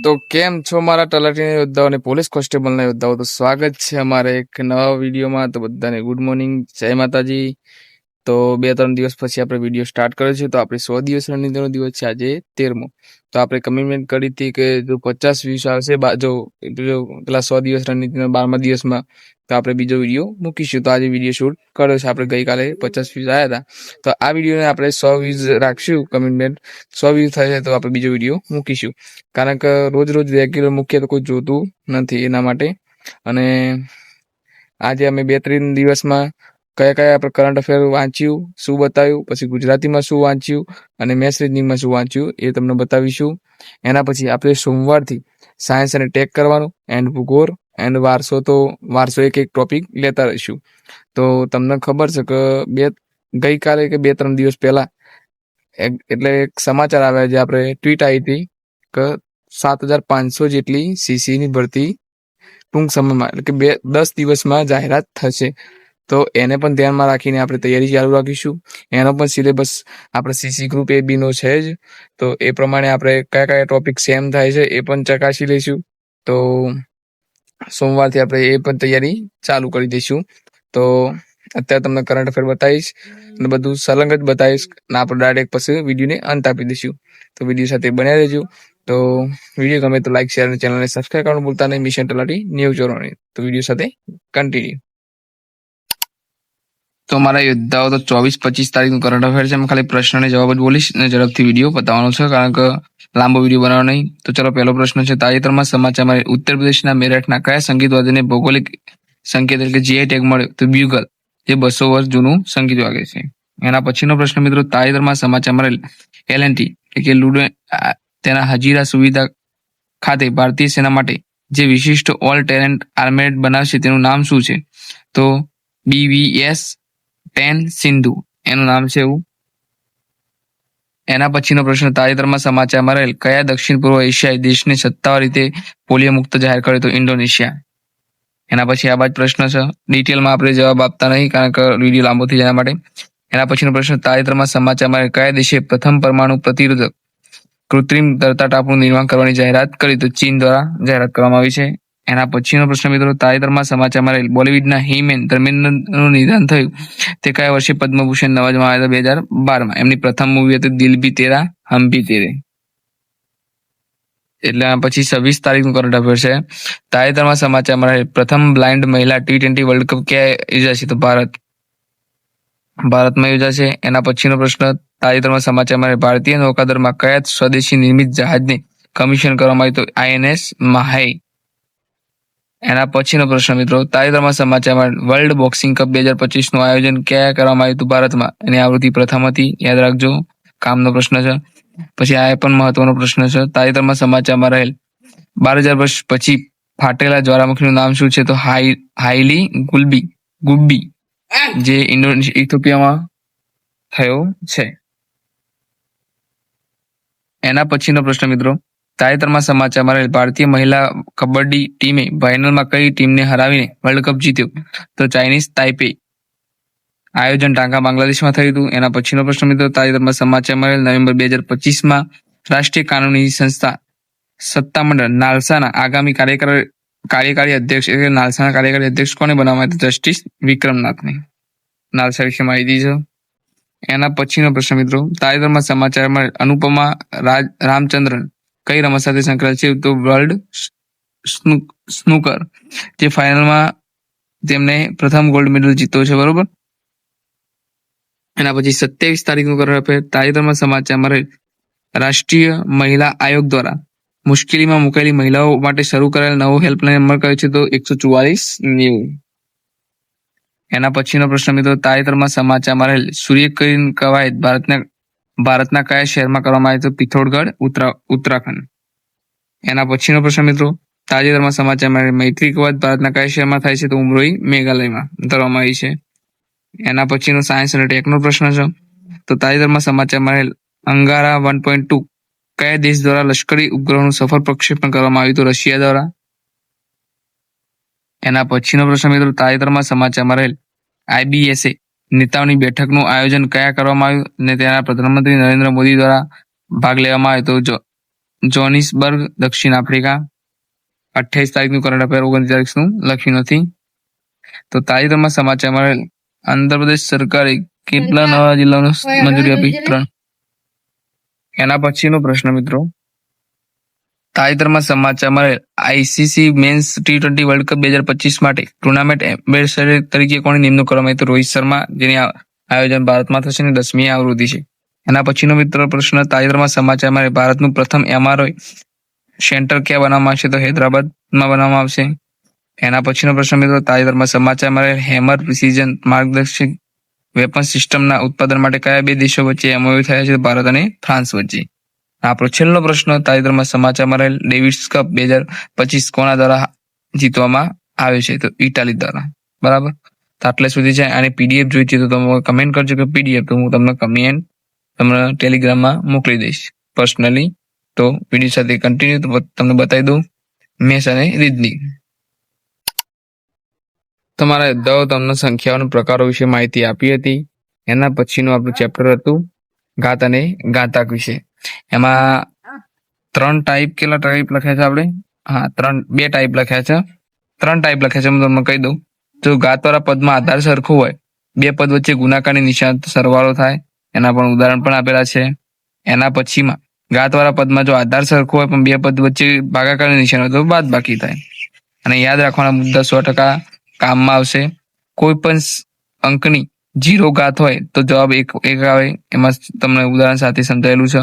તો કેમ છો મારા તલાટીના યોદ્ધાઓ અને પોલીસ કોન્સ્ટેબલના યોદ્ધાઓ? તો સ્વાગત છે અમારે એક નવા વિડીયોમાં. તો બધાને ગુડ મોર્નિંગ, જય માતાજી. તો 2-3 દિવસ પછી આપણે વિડીયો સ્ટાર્ટ કર્યો છે. તો આપણે 100 દિવસ રણનીતિનો દિવસ છે, આજે 13મો. તો આપણે કમિટમેન્ટ કરી હતી કે જો 50 વ્યૂઝ આવશે, જો પેલા 100 દિવસ રણનીતિના 12મા દિવસમાં, તો આપણે બીજો વિડીયો મૂકીશું. તો આજે વિડીયો શૂટ કર્યો છે આપણે. ગઈકાલે 50 વ્યૂઝ આવ્યા હતા, તો આ વિડીયોને આપણે 100 વ્યૂઝ રાખશું કમિટમેન્ટ. 100 વ્યૂઝ થશે તો આપણે બીજો વિડીયો મૂકીશું, કારણ કે રોજ રેગ્યુલર મૂકીએ તો કોઈ જોતું નથી, એના માટે. અને આજે અમે 2-3 દિવસમાં કયા આપણે કરંટ અફેર વાંચ્યું, શું બતાવ્યું, પછી ગુજરાતીમાં શું વાંચ્યું અને મેથ્સ રીઝનિંગમાં શું વાંચ્યું એ તમને બતાવીશું. એના પછી આપણે સોમવારથી સાયન્સ અને ટેક કરવાનું, એન્ડ ભૂગોળ એન્ડ વારસો. તો વારસો એક ટોપિક લેતા રહીશું. તો તમને ખબર છે કે ગઈકાલે કે 2-3 દિવસ પહેલા એટલે એક સમાચાર આવ્યા, જે આપણે ટ્વીટ આવી હતી કે 7,500 જેટલી સીસીની ભરતી ટૂંક સમયમાં, એટલે કે 10 દિવસમાં જાહેરાત થશે. તો એને પણ ધ્યાનમાં રાખીને આપણે તૈયારી ચાલુ રાખીશું. એનો પણ સિલેબસ આપણે સીસી ગ્રુપ એ બીનો છે જ, તો એ પ્રમાણે આપણે કયા ટોપિક સેમ થાય છે એ પણ ચકાસી લઈશું. તો સોમવારથી આપણે એ પણ તૈયારી ચાલુ કરી દઈશું. તો અત્યારે તમને કરંટ અફેર બતાવીશ અને બધું સલંગ જ બતાવીશ, અને આપણે ડાયરેક્ટ પછી વિડીયોને અંત આપી દઈશું. તો વિડીયો સાથે બન્યા રહેજો. તો વિડીયો ગમે તો લાઈક, શેર અને ચેનલને સબસ્ક્રાઈબ કરવાનું ભૂલતા નહીં. મિશન તલાટી ન્યૂઝ જોવાની. તો વિડીયો સાથે કન્ટિન્યુ. તો મારા યોદ્ધાઓ, તો 24-25 તારીખનું કરંટ અફેર છે. ખાલી પ્રશ્ન અને જવાબ જ બોલીશ અને ઝડપથી વિડીયો બતાવવાનો છે, કારણ કે લાંબો વિડીયો બનાવવાનો નહીં. તો ચલો, પહેલો પ્રશ્ન છે. તાજેતરમાં સમાચારમાં ઉત્તર પ્રદેશના મેરઠના કયા સંગીત વાદ્યને ભૌગોલિક સંકેત એટલે જીઆઈ ટેગ મળ્યો? તો બ્યુગલ, જે 200 વર્ષ જૂનું સંગીત વાગે છે. એના પછીનો પ્રશ્ન મિત્રો, તાજેતરમાં સમાચારમાં એલએનટી એટલે કે લુડો તેના હજીરા સુવિધા ખાતે ભારતીય સેના માટે જે વિશિષ્ટ ઓલ ટેલેન્ટ આર્મેડ બનાવશે તેનું નામ શું છે? તો BVS 10 સિંધુ એનું નામ છે એવું. એના પછીનો પ્રશ્ન, તાજેતરમાં સમાચારમાં રહેલ કયા દક્ષિણ પૂર્વ એશિયાઈ દેશને સત્તાવાર રીતે પોલિયો મુક્ત જાહેર કર્યો? તો ઇન્ડોનેશિયા. એના પછી આ બાદ પ્રશ્ન છે, ડિટેલમાં આપણે જવાબ આપતા નહીં, કારણ કે વિડીયો લાંબો થઈ જાય માટે. એના પછીનો પ્રશ્ન, તાજેતરમાં સમાચારમાં કયા દેશે પ્રથમ પરમાણુ પ્રતિરોધક કૃત્રિમ તરતા ટાપુનું નિર્માણ કરવાની જાહેરાત કરી? તો ચીન દ્વારા જાહેરાત કરવામાં આવી છે. એના પછીનો પ્રશ્ન મિત્રો, તાજેતરમાં સમાચારમાં રહેલ બોલિવૂડના હિમેન ધર્મેન્દ્રનું નિધન થયું તે કયા વર્ષે પદ્મભૂષણ નવાજવામાં આવ્યા હતા? 2012માં. એમની પ્રથમ મૂવી હતી દિલ ભી તેરા હમ ભી તેરે. એટલે પછી 26 તારીખનું કરંટ અફેર છે. તાજેતરમાં સમાચારમાં રહેલ પ્રથમ બ્લાઇન્ડ મહિલા T20 વર્લ્ડ કપ ક્યાં યોજાશે? તો ભારતમાં યોજાશે. એના પછીનો પ્રશ્ન, તાજેતરમાં સમાચારમાં ભારતીય નૌકાદળમાં કયા સ્વદેશી નિર્મિત જહાજને કમિશન કરવામાં આવ્યું? તો INS માહે. એના પછીનો પ્રશ્ન મિત્રો, તાજેતરમાં સમાચારમાં વર્લ્ડ બોક્સિંગ કપ 2025નું આયોજન ક્યાં કરવામાં આવ્યું હતું? ભારતમાં. એની આવૃત્તિ પ્રથમ હતી, યાદ રાખજો, કામનો પ્રશ્ન છે. પછી આ પણ મહત્વનો પ્રશ્ન છે. તાજેતરમાં સમાચારમાં રહેલ 12,000 વર્ષ પછી ફાટેલા જ્વાળામુખીનું નામ શું છે? તો હાઈલી ગુબ્બી, જે ઇથોપિયામાં થયો છે. એના પછીનો પ્રશ્ન મિત્રો, તાજેતરમાં સમાચારમાં રહેલ ભારતીય મહિલા કબડ્ડી ટીમે ફાઇનલમાં કઈ ટીમને હરાવીને વર્લ્ડ કપ જીત્યો? તો ચાઇનીઝ તાઇપે. આયોજન ઢાકા બાંગ્લાદેશમાં થયું હતું. એના પછીનો પ્રશ્ન મિત્રો, તાજેતરમાં સમાચારમાં રહેલ નવેમ્બર 2025માં રાષ્ટ્રીય કાનૂની સંસ્થા સત્તામંડળ નાલસાના આગામી કાર્યકારી અધ્યક્ષ એટલે નાલસાના કાર્યકારી અધ્યક્ષ કોને બનાવવામાં આવ્યા? જસ્ટિસ વિક્રમનાથને. નાલસા વિશે માહિતી છે. એના પછીનો પ્રશ્ન મિત્રો, તાજેતરમાં સમાચારમાં અનુપમા રામચંદ્રન કઈ રમત સાથે સંકળાયેલ છે? તો વર્લ્ડ સ્નૂકર, જે ફાઇનલમાં તેમને પ્રથમ ગોલ્ડ મેડલ જીત્યો છે, બરોબર. એના પછી 27 તારીખનું કરંટ અફેર, તાજેતરમાં સમાચારમાં રાષ્ટ્રીય મહિલા આયોગ દ્વારા મુશ્કેલીમાં મુકાયેલી મહિલાઓ માટે શરૂ કરાયેલ નવો હેલ્પલાઇન નંબર કયો છે? તો 14490. એના પછીનો પ્રશ્ન મિત્રો, તાજેતરમાં સમાચારમાં રહેલ સૂર્યકિરણ કવાયત ભારતના કયા શહેરમાં કરવામાં આવી? તો પિથોરગઢ, ઉત્તરાખંડ. એના પછીનો પ્રશ્ન મિત્રો, તાજેતરમાં સમાચારમાં મૈત્રી કવાયત ભારતના કયા શહેરમાં થાય છે? તો ઉમરોઈ, મેઘાલયમાં કરવામાં આવી છે. એના પછીનો સાયન્સ અને ટેકનો પ્રશ્ન છે. તો તાજેતરમાં સમાચારમાં રહેલ અંગારા 1.2 કયા દેશ દ્વારા લશ્કરી ઉપગ્રહનું સફળ પ્રક્ષેપણ કરવામાં આવ્યું? તો રશિયા દ્વારા. એના પછીનો પ્રશ્ન મિત્રો, તાજેતરમાં સમાચારમાં રહેલ IBSA નેતાઓની બેઠકનું આયોજન કયા કરવામાં આવ્યું અને તેના પ્રધાનમંત્રી નરેન્દ્ર મોદી દ્વારા ભાગ લેવામાં આવ્યો? તો જોનિસબર્ગ, દક્ષિણ આફ્રિકા. 28 તારીખનું કરંટ અફેર, 29 તારીખનું લખ્યું નથી. તો તાજેતરમાં સમાચાર મળેલ આંધ્રપ્રદેશ સરકારે કેટલા નવા જિલ્લાઓને મંજૂરી આપી? 3. એના પછીનો પ્રશ્ન મિત્રો, તાજેતરમાં સમાચાર મળેલ ICC men's T20 world cup 2025 માટે ટુર્નામેન્ટ એમ્બેસેડર તરીકે કોની નિમણૂક કરવામાં આવી? તો રોહિત શર્મા, જેની આયોજન ભારતમાં થશે અને 10મી આવૃત્તિ છે. એના પછીનો મિત્રો પ્રશ્ન, તાજેતરમાં સમાચાર મળેલ ભારતનું પ્રથમ MRI સેન્ટર ક્યાં બનાવવામાં આવશે? તો હૈદરાબાદમાં બનાવવામાં આવશે. એના પછીનો પ્રશ્ન મિત્રો, તાજેતરમાં સમાચાર મળેલ હેમર પ્રિસિઝન માર્ગદર્શક વેપન સિસ્ટમના ઉત્પાદન માટે કયા બે દેશો વચ્ચે MOU થયા છે? ભારત અને ફ્રાન્સ વચ્ચે. આપણો છેલ્લો પ્રશ્ન, તાજેતરમાં સમાચાર મળેલ ડેવિસ કપ 2025 કોના દ્વારા જીતવામાં આવ્યો છે? તો ઇટાલી દ્વારા. બરાબર, તો આટલે સુધી છે. આની PDF જોઈતી તો તમે કમેન્ટ કરજો કે PDF, તો હું તમને ટેલિગ્રામમાં મોકલી દઈશ પર્સનલી. તો વિડીયો સાથે કન્ટિન્યુ તમને બતાવી દઉં મેથ્સ અને રીઝનિંગ. તમારા યોદ્ધાઓ તમને સંખ્યાઓ અને પ્રકારો વિશે માહિતી આપી હતી. એના પછીનું આપણું ચેપ્ટર હતું ઘાત અને ઘાતાંક વિશે. એમાં 3 ટાઈપ, કેટલા ટાઈપ લખ્યા છે આપણે? હા, 2 ટાઈપ લખ્યા છે. 3 ટાઈપ લખ્યા છે, હું તમને કહી દઉં. જો ઘાતવાળા પદમાં આધાર સરખો હોય, 2 પદ વચ્ચે ગુણાકારની નિશાન સરવાળો થાય, એના પણ ઉદાહરણ પણ આપેલા છે. એના પછીમાં ઘાતવાળા પદમાં જો આધાર સરખો હોય પણ 2 પદ વચ્ચે ભાગાકારની નિશાન હોય તો બાદબાકી થાય. અને યાદ રાખવાના મુદ્દા 100% કામમાં આવશે. કોઈ પણ અંકની 0 ઘાત હોય તો જવાબ 1 આવે. એમાં તમને ઉદાહરણ સાથે સમજાયેલું છે.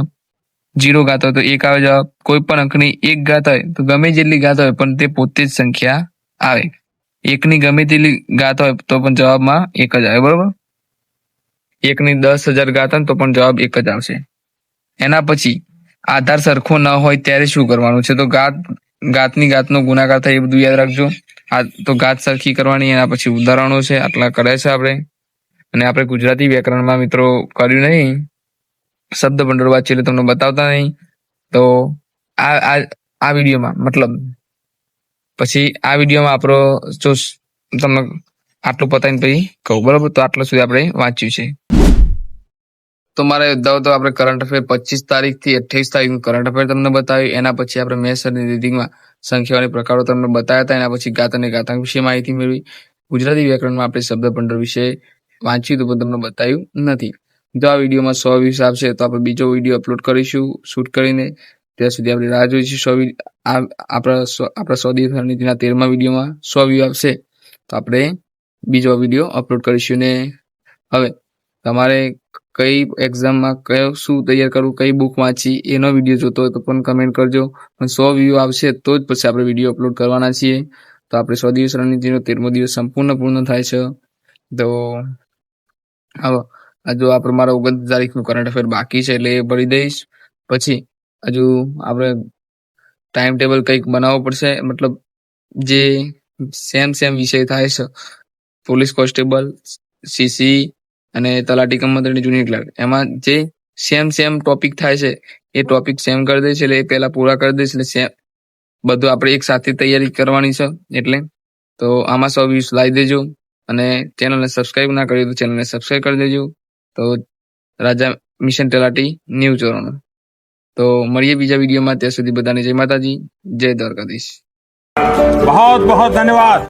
0 ઘાત હોય તો 1 આવે જવાબ. કોઈ પણ અંકની 1 ઘાત હોય તો ગમે જેટલી ઘાત હોય પણ તે પોતે જ સંખ્યા આવે. 1ની ગમે તેટલી ઘાત હોય તો પણ જવાબમાં 1 જ આવે. બરોબર, 1ની 10,000 ઘાત હોય તો પણ જવાબ 1 જ આવશે. એના પછી આધાર સરખો ન હોય ત્યારે શું કરવાનું છે? તો ઘાતની ઘાતનો ગુણાકાર થાય, એ બધું યાદ રાખજો. તો ઘાત સરખી કરવાની. એના પછી ઉદાહરણો છે, આટલા કરે છે આપણે. અને આપણે ગુજરાતી વ્યાકરણમાં મિત્રો કર્યું નહીં, શબ્દ ભંડોળ વાંચીએ એટલે તમને બતાવતા નહીં. તો આ વિડીયોમાં મતલબ પછી આ વિડીયોમાં આપણો જો તમને આટલું પતાવીને પછી કહું. બરોબર, તો આટલા સુધી આપણે વાંચ્યું છે. તો મારા યોદ્ધાઓ, તો આપણે કરંટ અફેર 25 તારીખથી 28 તારીખનું કરંટ અફેર તમને બતાવ્યું. એના પછી આપણે મેથ્સ અને રીડિંગમાં સંખ્યાઓની પ્રકારો તમને બતાવ્યા હતા. એના પછી ઘાત અને ઘાતાંક વિશે માહિતી મેળવી. ગુજરાતી વ્યાકરણમાં આપણે શબ્દ ભંડોળ વિશે વાંચ્યું તો પણ તમને બતાવ્યું નથી. જો આ વિડીયોમાં 100 વ્યૂઝ આવશે તો આપણે બીજો વિડીયો અપલોડ કરીશું શૂટ કરીને. ત્યાં સુધી આપણે રાહ જોઈશું. આપણા 100 દિવસ રણનીતિના 13મા વિડીયોમાં 100 વ્યૂ આવશે તો આપણે બીજો વિડીયો અપલોડ કરીશું. ને હવે તમારે કઈ એક્ઝામમાં શું તૈયાર કરવું, કઈ બુક વાંચી, એનો વિડીયો જોતો હોય તો પણ કમેન્ટ કરજો. પણ 100 વ્યૂ આવશે તો જ પછી આપણે વિડીયો અપલોડ કરવાના છીએ. તો આપણે 100 દિવસ રણનીતિનો 13મો દિવસ પૂર્ણ થાય છે. તો હવે હજુ આપણે મારા 29 તારીખનું કરંટ અફેર બાકી છે એટલે એ ભરી દઈશ. પછી હજુ આપણે ટાઈમ ટેબલ કંઈક બનાવવો પડશે. મતલબ જે સેમ વિષય થાય છે, પોલીસ કોન્સ્ટેબલ, CC અને તલાટી કમ મંત્રીની જુનિયર ક્લાર્ક, એમાં જે સેમ ટોપિક થાય છે એ ટોપિક સેમ કરી દઈશ. એટલે એ પહેલા પૂરા કરી દઈશ. એટલે બધું આપણે એક સાથે તૈયારી કરવાની છે. એટલે તો આમાં 100 વ્યૂઝ લાવી દેજો. અને ચેનલને સબસ્ક્રાઈબ ના કરી તો ચેનલને સબસ્ક્રાઈબ કરી દેજો. તો રાજા મિશન તલાટી ન્યૂઝ ચોરાણું. તો મળીએ બીજા વિડીયોમાં. ત્યાં સુધી બધાને જય માતાજી, જય દ્વારકાધીશ. बहुत बहुत धन्यवाद.